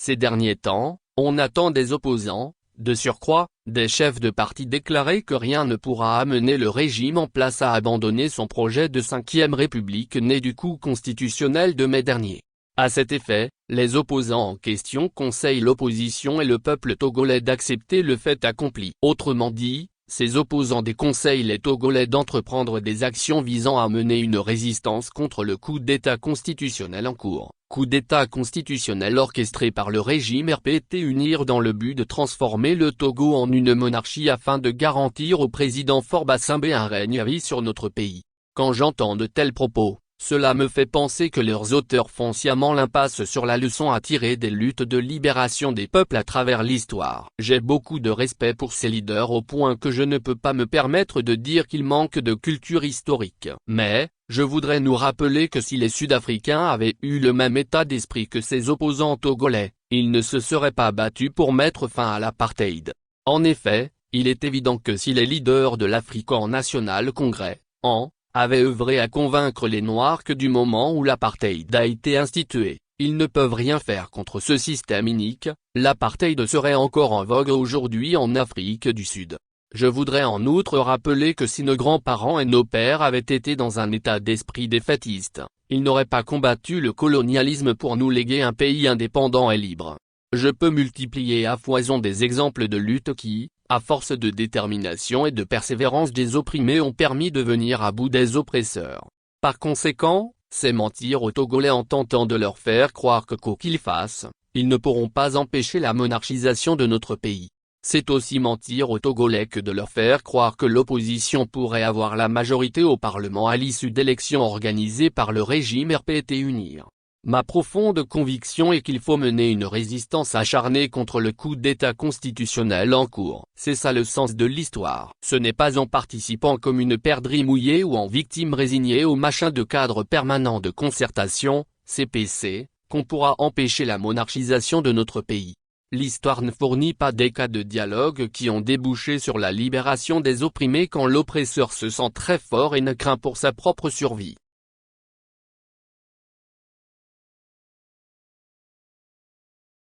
Ces derniers temps, on attend des opposants, de surcroît, des chefs de parti déclarés que rien ne pourra amener le régime en place à abandonner son projet de 5e République né du coup constitutionnel de mai dernier. À cet effet, les opposants en question conseillent l'opposition et le peuple togolais d'accepter le fait accompli. Autrement dit, ces opposants déconseillent les Togolais d'entreprendre des actions visant à mener une résistance contre le coup d'État constitutionnel en cours. Coup d'État constitutionnel orchestré par le régime RPT UNIR dans le but de transformer le Togo en une monarchie afin de garantir au président Faure-Bassingbe un règne à vie sur notre pays. Quand j'entends de tels propos, cela me fait penser que leurs auteurs font sciemment l'impasse sur la leçon à tirer des luttes de libération des peuples à travers l'histoire. J'ai beaucoup de respect pour ces leaders au point que je ne peux pas me permettre de dire qu'ils manquent de culture historique. Mais, je voudrais nous rappeler que si les Sud-Africains avaient eu le même état d'esprit que ces opposants togolais, ils ne se seraient pas battus pour mettre fin à l'apartheid. En effet, il est évident que si les leaders de l'African National Congress, avaient œuvré à convaincre les Noirs que du moment où l'apartheid a été institué, ils ne peuvent rien faire contre ce système inique, l'apartheid serait encore en vogue aujourd'hui en Afrique du Sud. Je voudrais en outre rappeler que si nos grands-parents et nos pères avaient été dans un état d'esprit défaitiste, ils n'auraient pas combattu le colonialisme pour nous léguer un pays indépendant et libre. Je peux multiplier à foison des exemples de luttes qui, à force de détermination et de persévérance des opprimés ont permis de venir à bout des oppresseurs. Par conséquent, c'est mentir aux Togolais en tentant de leur faire croire que quoi qu'ils fassent, ils ne pourront pas empêcher la monarchisation de notre pays. C'est aussi mentir aux Togolais que de leur faire croire que l'opposition pourrait avoir la majorité au Parlement à l'issue d'élections organisées par le régime RPT UNIR. Ma profonde conviction est qu'il faut mener une résistance acharnée contre le coup d'État constitutionnel en cours. C'est ça le sens de l'histoire. Ce n'est pas en participant comme une perdrix mouillée ou en victime résignée au machin de cadre permanent de concertation, CPC, qu'on pourra empêcher la monarchisation de notre pays. L'histoire ne fournit pas des cas de dialogue qui ont débouché sur la libération des opprimés quand l'oppresseur se sent très fort et ne craint pour sa propre survie.